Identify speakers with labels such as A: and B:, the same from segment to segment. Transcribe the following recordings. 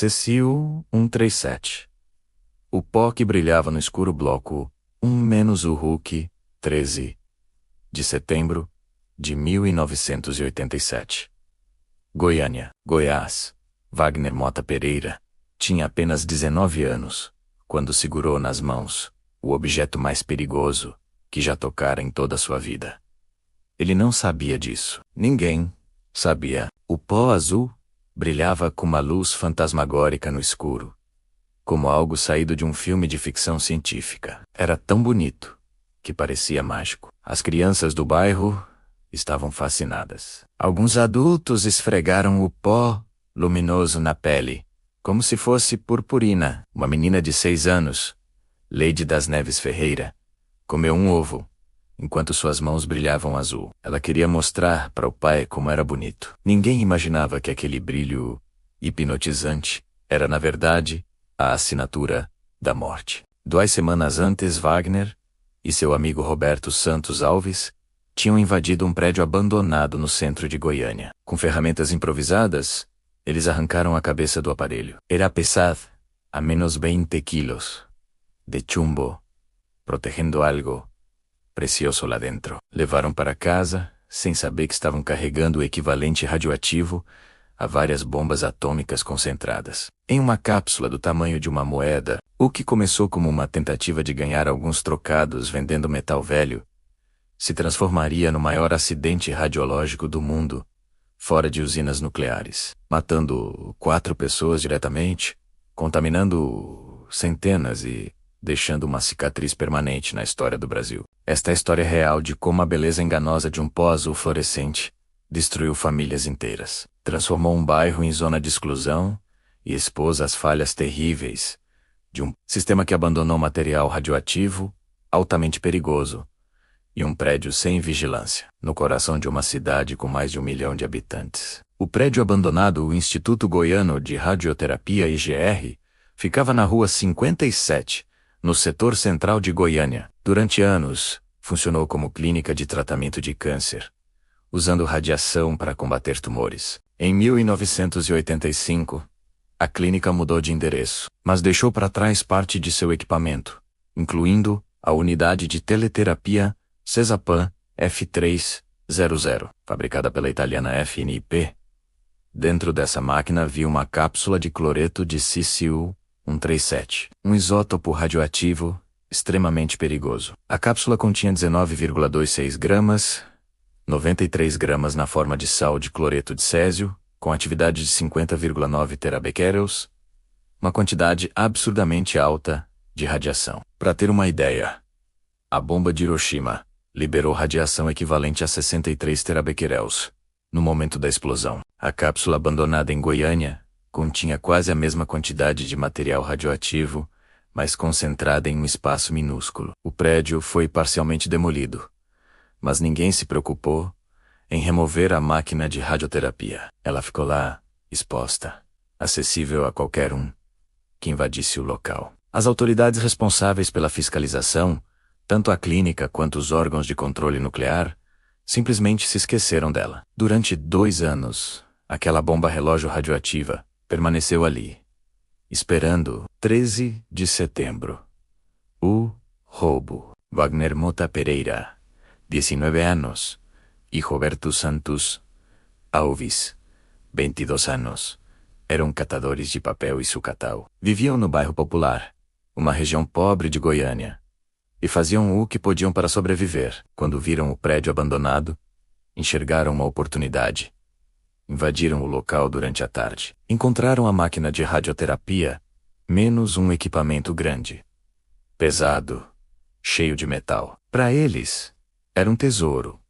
A: Cecil 137. O pó que brilhava no escuro bloco 1 - o Hulk 13 de setembro de 1987. Goiânia, Goiás. Wagner Mota Pereira tinha apenas 19 anos quando segurou nas mãos o objeto mais perigoso que já tocara em toda a sua vida. Ele não sabia disso. Ninguém sabia. O pó azul brilhava com uma luz fantasmagórica no escuro, como algo saído de um filme de ficção científica. Era tão bonito que parecia mágico. As crianças do bairro estavam fascinadas. Alguns adultos esfregaram o pó luminoso na pele, como se fosse purpurina. Uma menina de 6 anos, Leide das Neves Ferreira, comeu um ovo, enquanto suas mãos brilhavam azul. Ela queria mostrar para o pai como era bonito. Ninguém imaginava que aquele brilho hipnotizante era, na verdade, a assinatura da morte. 2 semanas antes, Wagner e seu amigo Roberto Santos Alves tinham invadido um prédio abandonado no centro de Goiânia. Com ferramentas improvisadas, eles arrancaram a cabeça do aparelho. Era pesado, a menos 20 quilos, de chumbo, protegendo algo precioso lá dentro. Levaram para casa, sem saber que estavam carregando o equivalente radioativo a várias bombas atômicas concentradas. Em uma cápsula do tamanho de uma moeda, o que começou como uma tentativa de ganhar alguns trocados vendendo metal velho, se transformaria no maior acidente radiológico do mundo, fora de usinas nucleares, matando 4 pessoas diretamente, contaminando centenas e deixando uma cicatriz permanente na história do Brasil. Esta é a história real de como a beleza enganosa de um pó azul fluorescente destruiu famílias inteiras, transformou um bairro em zona de exclusão e expôs as falhas terríveis de um sistema que abandonou material radioativo altamente perigoso e um prédio sem vigilância, no coração de uma cidade com mais de 1 milhão de habitantes. O prédio abandonado, o Instituto Goiano de Radioterapia IGR, ficava na rua 57, no setor central de Goiânia. Durante anos, funcionou como clínica de tratamento de câncer, usando radiação para combater tumores. Em 1985, a clínica mudou de endereço, mas deixou para trás parte de seu equipamento, incluindo a unidade de teleterapia Cesapan F300, fabricada pela italiana FNIP. Dentro dessa máquina havia uma cápsula de cloreto de Cecil 137, um isótopo radioativo extremamente perigoso. A cápsula continha 19,26 gramas, 93 gramas na forma de sal de cloreto de césio, com atividade de 50,9 terabecquerels, uma quantidade absurdamente alta de radiação. Para ter uma ideia, a bomba de Hiroshima liberou radiação equivalente a 63 terabecquerels no momento da explosão. A cápsula abandonada em Goiânia continha quase a mesma quantidade de material radioativo, mas concentrada em um espaço minúsculo. O prédio foi parcialmente demolido, mas ninguém se preocupou em remover a máquina de radioterapia. Ela ficou lá, exposta, acessível a qualquer um que invadisse o local. As autoridades responsáveis pela fiscalização, tanto a clínica quanto os órgãos de controle nuclear, simplesmente se esqueceram dela. Durante 2 anos, aquela bomba relógio radioativa permaneceu ali, esperando. 13 de setembro. O roubo. Wagner Mota Pereira, 19 anos, e Roberto Santos Alves, 22 anos, eram catadores de papel e sucatau. Viviam no bairro Popular, uma região pobre de Goiânia, e faziam o que podiam para sobreviver. Quando viram o prédio abandonado, enxergaram uma oportunidade. Invadiram o local durante a tarde. Encontraram a máquina de radioterapia, menos um equipamento grande, pesado, cheio de metal. Para eles, era um tesouro.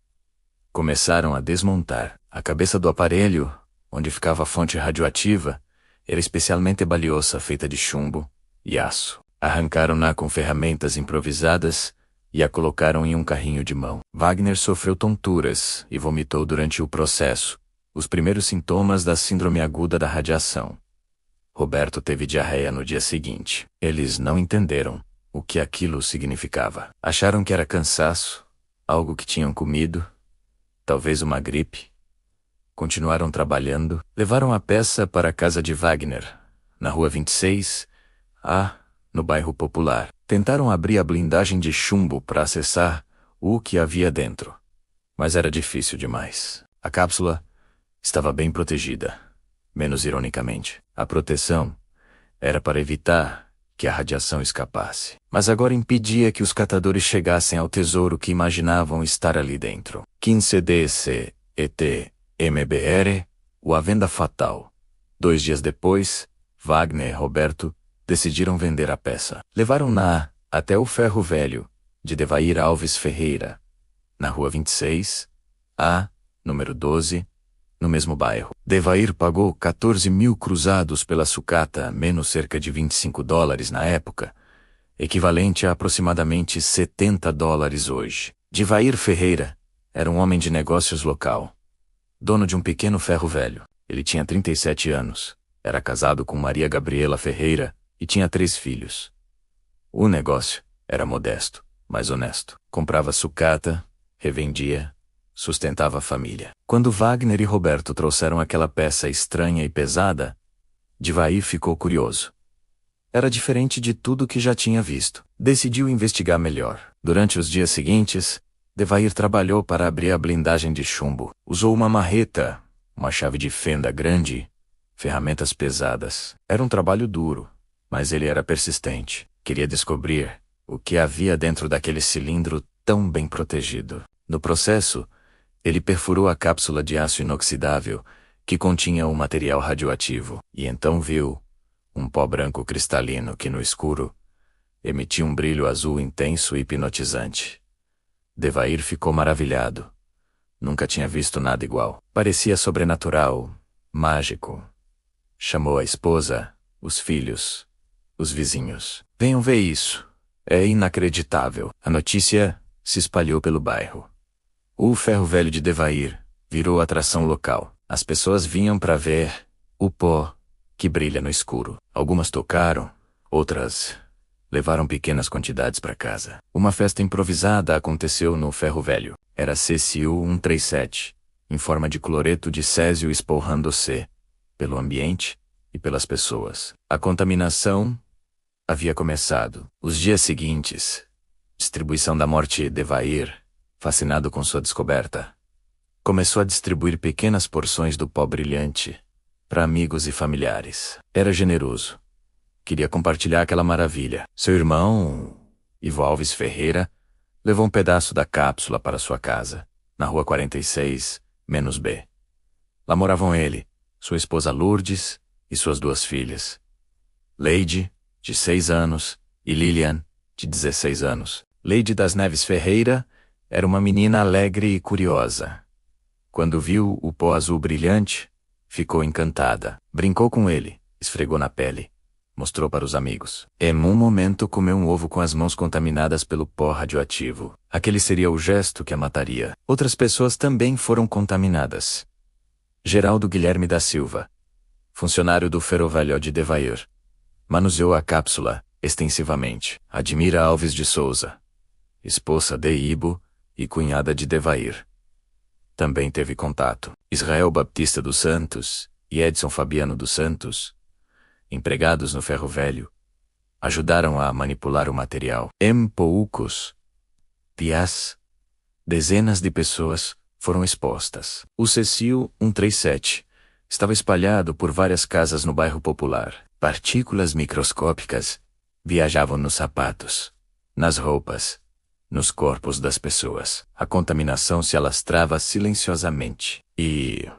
A: Começaram a desmontar. A cabeça do aparelho, onde ficava a fonte radioativa, era especialmente valiosa, feita de chumbo e aço. Arrancaram-na com ferramentas improvisadas e a colocaram em um carrinho de mão. Wagner sofreu tonturas e vomitou durante o processo, os primeiros sintomas da síndrome aguda da radiação. Roberto teve diarreia no dia seguinte. Eles não entenderam o que aquilo significava. Acharam que era cansaço, algo que tinham comido, talvez uma gripe. Continuaram trabalhando, levaram a peça para a casa de Wagner, na Rua 26, no bairro Popular. Tentaram abrir a blindagem de chumbo para acessar o que havia dentro. Mas era difícil demais. A cápsula estava bem protegida. Menos ironicamente, a proteção era para evitar que a radiação escapasse. Mas agora impedia que os catadores chegassem ao tesouro que imaginavam estar ali dentro. 15 DC ET MBR, a venda fatal. 2 dias depois, Wagner e Roberto decidiram vender a peça. Levaram-na até o Ferro Velho, de Devair Alves Ferreira, na Rua 26, número 12, no mesmo bairro. Devair pagou 14 mil cruzados pela sucata, menos cerca de $25 na época, equivalente a aproximadamente $70 hoje. Devair Ferreira era um homem de negócios local, dono de um pequeno ferro velho. Ele tinha 37 anos, era casado com Maria Gabriela Ferreira e tinha 3 filhos. O negócio era modesto, mas honesto. Comprava sucata, revendia, sustentava a família. Quando Wagner e Roberto trouxeram aquela peça estranha e pesada, Devair ficou curioso. Era diferente de tudo que já tinha visto. Decidiu investigar melhor. Durante os dias seguintes, Devair trabalhou para abrir a blindagem de chumbo. Usou uma marreta, uma chave de fenda grande, ferramentas pesadas. Era um trabalho duro, mas ele era persistente. Queria descobrir o que havia dentro daquele cilindro tão bem protegido. No processo, ele perfurou a cápsula de aço inoxidável que continha um material radioativo, e então viu um pó branco cristalino que, no escuro, emitia um brilho azul intenso e hipnotizante. Devair ficou maravilhado. Nunca tinha visto nada igual. Parecia sobrenatural, mágico. Chamou a esposa, os filhos, os vizinhos. Venham ver isso. É inacreditável. A notícia se espalhou pelo bairro. O ferro velho de Devair virou atração local. As pessoas vinham para ver o pó que brilha no escuro. Algumas tocaram, outras levaram pequenas quantidades para casa. Uma festa improvisada aconteceu no ferro velho. Era CSU-137, em forma de cloreto de césio espolrando-se pelo ambiente e pelas pessoas. A contaminação havia começado. Os dias seguintes, distribuição da morte. Devair, fascinado com sua descoberta, começou a distribuir pequenas porções do pó brilhante para amigos e familiares. Era generoso. Queria compartilhar aquela maravilha. Seu irmão, Ivo Alves Ferreira, levou um pedaço da cápsula para sua casa, na Rua 46-B. Lá moravam ele, sua esposa Lourdes e suas 2 filhas, Leide, de 6 anos, e Lilian, de 16 anos. Leide das Neves Ferreira era uma menina alegre e curiosa. Quando viu o pó azul brilhante, ficou encantada. Brincou com ele, esfregou na pele, mostrou para os amigos. Em um momento comeu um ovo com as mãos contaminadas pelo pó radioativo. Aquele seria o gesto que a mataria. Outras pessoas também foram contaminadas. Geraldo Guilherme da Silva, funcionário do Ferrovelho de Devair, manuseou a cápsula extensivamente. Admira Alves de Souza, esposa de Ibo e cunhada de Devair, também teve contato. Israel Baptista dos Santos e Edson Fabiano dos Santos, empregados no Ferro Velho, ajudaram a manipular o material. Em poucos dias, dezenas de pessoas foram expostas. O CSU-137 estava espalhado por várias casas no bairro Popular. Partículas microscópicas viajavam nos sapatos, nas roupas, nos corpos das pessoas. A contaminação se alastrava silenciosamente. E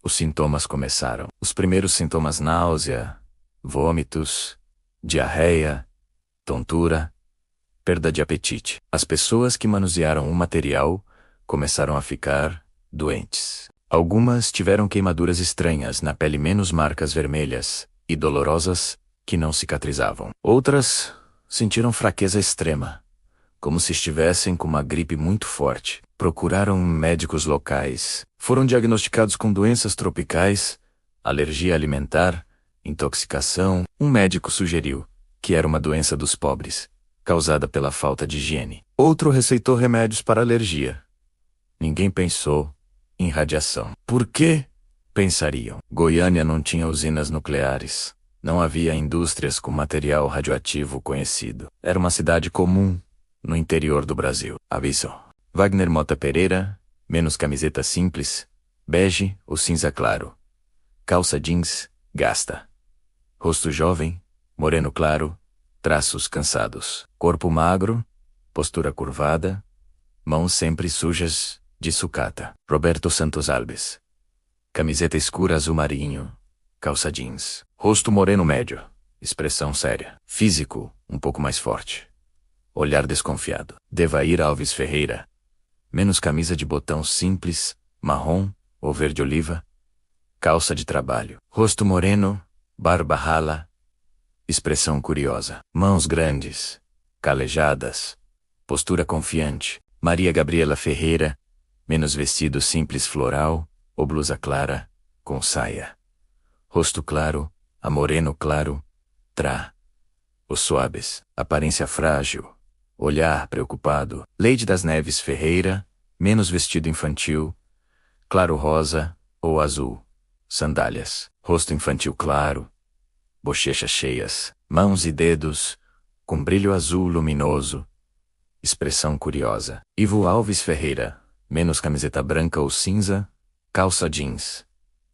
A: os sintomas começaram. Os primeiros sintomas: náusea, vômitos, diarreia, tontura, perda de apetite. As pessoas que manusearam o material começaram a ficar doentes. Algumas tiveram queimaduras estranhas na pele, menos marcas vermelhas e dolorosas que não cicatrizavam. Outras sentiram fraqueza extrema, como se estivessem com uma gripe muito forte. Procuraram médicos locais. Foram diagnosticados com doenças tropicais, alergia alimentar, intoxicação. Um médico sugeriu que era uma doença dos pobres, causada pela falta de higiene. Outro receitou remédios para alergia. Ninguém pensou em radiação. Por quê? Pensariam. Goiânia não tinha usinas nucleares. Não havia indústrias com material radioativo conhecido. Era uma cidade comum, no interior do Brasil. Aviso. Wagner Mota Pereira, menos camiseta simples, bege ou cinza claro. Calça jeans, gasta. Rosto jovem, moreno claro, traços cansados. Corpo magro, postura curvada, mãos sempre sujas, de sucata. Roberto Santos Alves. Camiseta escura azul marinho, calça jeans. Rosto moreno médio, expressão séria. Físico, um pouco mais forte. Olhar desconfiado. Devair Alves Ferreira. Menos camisa de botão simples, marrom ou verde oliva. Calça de trabalho. Rosto moreno, barba rala. Expressão curiosa. Mãos grandes, calejadas. Postura confiante. Maria Gabriela Ferreira. Menos vestido simples floral ou blusa clara, com saia. Rosto claro, a moreno claro, Os Suaves. Aparência frágil. Olhar preocupado. Leide das Neves Ferreira. Menos vestido infantil, claro rosa ou azul. Sandálias. Rosto infantil claro. Bochechas cheias. Mãos e dedos, com brilho azul luminoso. Expressão curiosa. Ivo Alves Ferreira. Menos camiseta branca ou cinza, calça jeans.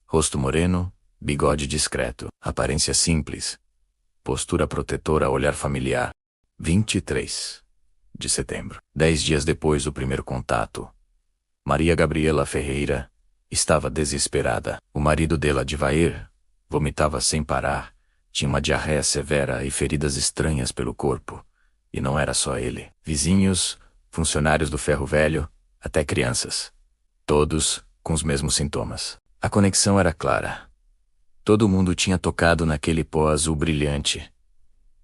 A: Rosto moreno, bigode discreto. Aparência simples. Postura protetora, olhar familiar. 23 de setembro. 10 dias depois do primeiro contato. Maria Gabriela Ferreira estava desesperada. O marido dela, Devair, vomitava sem parar, tinha uma diarreia severa e feridas estranhas pelo corpo. E não era só ele. Vizinhos, funcionários do ferro velho, até crianças. Todos com os mesmos sintomas. A conexão era clara. Todo mundo tinha tocado naquele pó azul brilhante,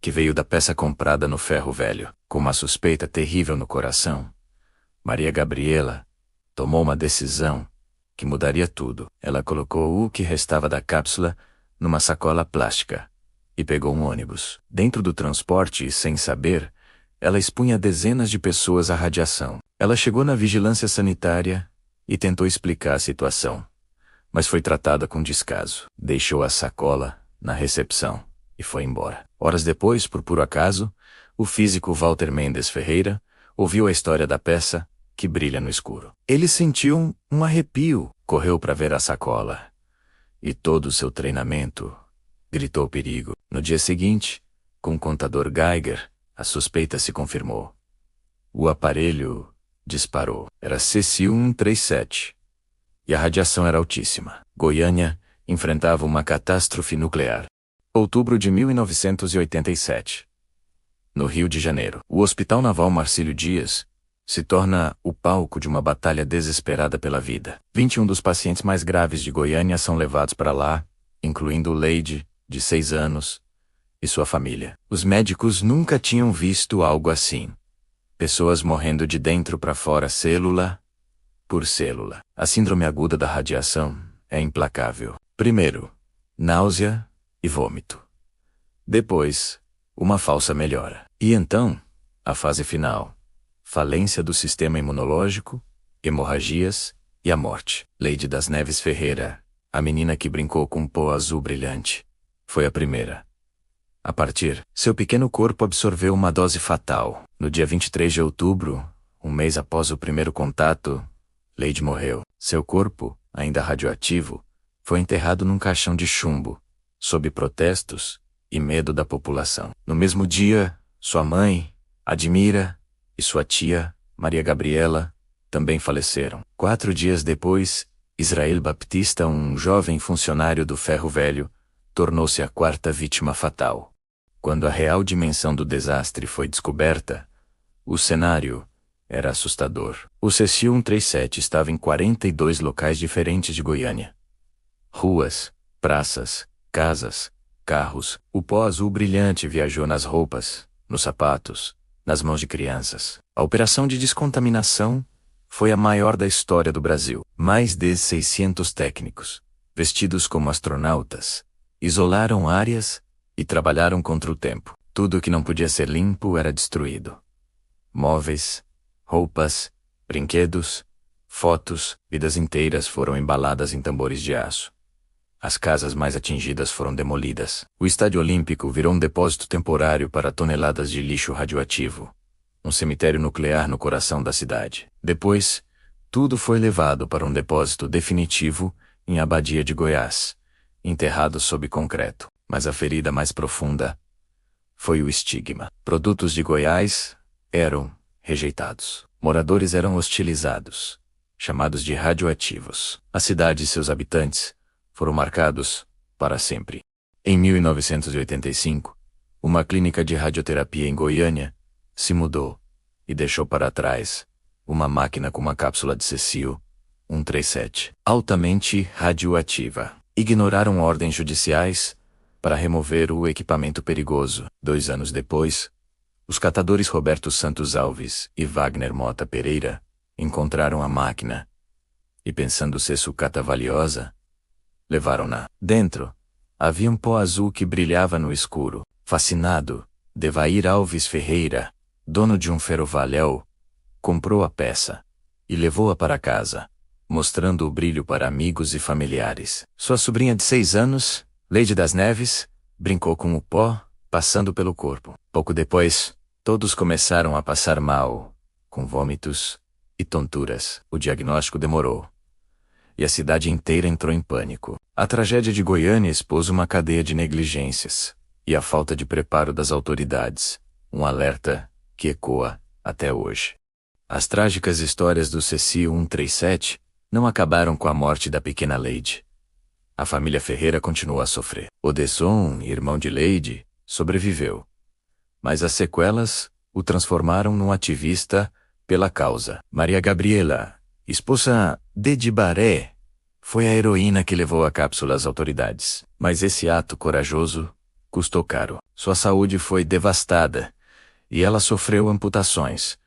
A: que veio da peça comprada no ferro velho. Com uma suspeita terrível no coração, Maria Gabriela tomou uma decisão que mudaria tudo. Ela colocou o que restava da cápsula numa sacola plástica e pegou um ônibus. Dentro do transporte, sem saber, ela expunha dezenas de pessoas à radiação. Ela chegou na vigilância sanitária e tentou explicar a situação, mas foi tratada com descaso. Deixou a sacola na recepção e foi embora. Horas depois, por puro acaso, o físico Walter Mendes Ferreira ouviu a história da peça que brilha no escuro. Ele sentiu um arrepio, correu para ver a sacola. E todo o seu treinamento gritou perigo. No dia seguinte, com o contador Geiger, a suspeita se confirmou. O aparelho disparou. Era Cesium-137. E a radiação era altíssima. Goiânia enfrentava uma catástrofe nuclear. Outubro de 1987. No Rio de Janeiro, o Hospital Naval Marcílio Dias se torna o palco de uma batalha desesperada pela vida. 21 dos pacientes mais graves de Goiânia são levados para lá, incluindo Leide, de 6 anos, e sua família. Os médicos nunca tinham visto algo assim. Pessoas morrendo de dentro para fora, célula por célula. A síndrome aguda da radiação é implacável. Primeiro, náusea e vômito. Depois, uma falsa melhora. E então, a fase final. Falência do sistema imunológico, hemorragias e a morte. Leide das Neves Ferreira, a menina que brincou com um pó azul brilhante, foi a primeira. A partir, seu pequeno corpo absorveu uma dose fatal. No dia 23 de outubro, um mês após o primeiro contato, Leide morreu. Seu corpo, ainda radioativo, foi enterrado num caixão de chumbo, sob protestos e medo da população. No mesmo dia, sua mãe, Admira, e sua tia, Maria Gabriela, também faleceram. 4 dias depois, Israel Baptista, um jovem funcionário do ferro velho, tornou-se a 4ª vítima fatal. Quando a real dimensão do desastre foi descoberta, o cenário era assustador. O Cesium-137 estava em 42 locais diferentes de Goiânia. Ruas, praças, casas, carros. O pó azul brilhante viajou nas roupas, nos sapatos, nas mãos de crianças. A operação de descontaminação foi a maior da história do Brasil. Mais de 600 técnicos, vestidos como astronautas, isolaram áreas e trabalharam contra o tempo. Tudo que não podia ser limpo era destruído. Móveis, roupas, brinquedos, fotos, vidas inteiras foram embaladas em tambores de aço. As casas mais atingidas foram demolidas. O Estádio Olímpico virou um depósito temporário para toneladas de lixo radioativo. Um cemitério nuclear no coração da cidade. Depois, tudo foi levado para um depósito definitivo em Abadia de Goiás, enterrado sob concreto. Mas a ferida mais profunda foi o estigma. Produtos de Goiás eram rejeitados. Moradores eram hostilizados, chamados de radioativos. A cidade e seus habitantes foram marcados para sempre. Em 1985, uma clínica de radioterapia em Goiânia se mudou e deixou para trás uma máquina com uma cápsula de cécio-137, altamente radioativa. Ignoraram ordens judiciais para remover o equipamento perigoso. 2 anos depois, os catadores Roberto Santos Alves e Wagner Mota Pereira encontraram a máquina e, pensando ser sucata valiosa, levaram-na. Dentro, havia um pó azul que brilhava no escuro. Fascinado, Devair Alves Ferreira, dono de um ferrovaléu, comprou a peça e levou-a para casa, mostrando o brilho para amigos e familiares. Sua sobrinha de 6 anos, Leide das Neves, brincou com o pó, passando pelo corpo. Pouco depois, todos começaram a passar mal, com vômitos e tonturas. O diagnóstico demorou, e a cidade inteira entrou em pânico. A tragédia de Goiânia expôs uma cadeia de negligências e a falta de preparo das autoridades, um alerta que ecoa até hoje. As trágicas histórias do cécio-137 não acabaram com a morte da pequena Leide. A família Ferreira continuou a sofrer. Odesson, irmão de Leide, sobreviveu, mas as sequelas o transformaram num ativista pela causa. Maria Gabriela, esposa de Baré, foi a heroína que levou a cápsula às autoridades. Mas esse ato corajoso custou caro. Sua saúde foi devastada e ela sofreu amputações,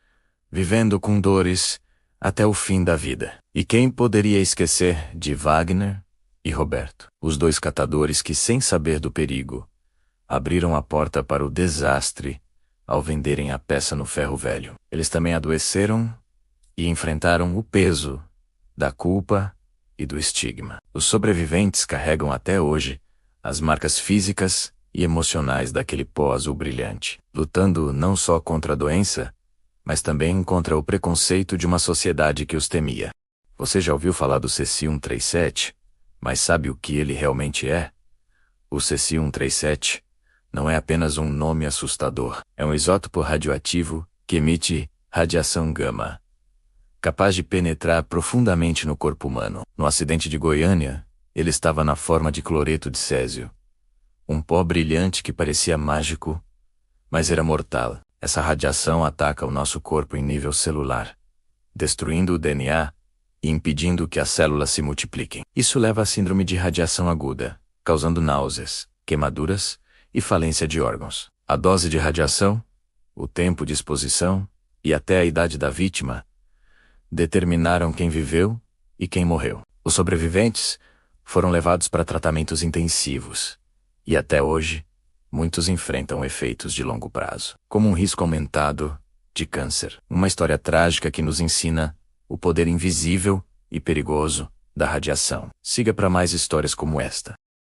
A: vivendo com dores até o fim da vida. E quem poderia esquecer de Wagner e Roberto, os 2 catadores que, sem saber do perigo, abriram a porta para o desastre ao venderem a peça no ferro velho. Eles também adoeceram e enfrentaram o peso da culpa e do estigma. Os sobreviventes carregam até hoje as marcas físicas e emocionais daquele pó azul brilhante, lutando não só contra a doença, mas também contra o preconceito de uma sociedade que os temia. Você já ouviu falar do cécio-137, mas sabe o que ele realmente é? O cécio-137 não é apenas um nome assustador. É um isótopo radioativo que emite radiação gama, capaz de penetrar profundamente no corpo humano. No acidente de Goiânia, ele estava na forma de cloreto de césio, um pó brilhante que parecia mágico, mas era mortal. Essa radiação ataca o nosso corpo em nível celular, destruindo o DNA e impedindo que as células se multipliquem. Isso leva à síndrome de radiação aguda, causando náuseas, queimaduras e falência de órgãos. A dose de radiação, o tempo de exposição e até a idade da vítima determinaram quem viveu e quem morreu. Os sobreviventes foram levados para tratamentos intensivos e até hoje muitos enfrentam efeitos de longo prazo, como um risco aumentado de câncer. Uma história trágica que nos ensina o poder invisível e perigoso da radiação. Siga para mais histórias como esta.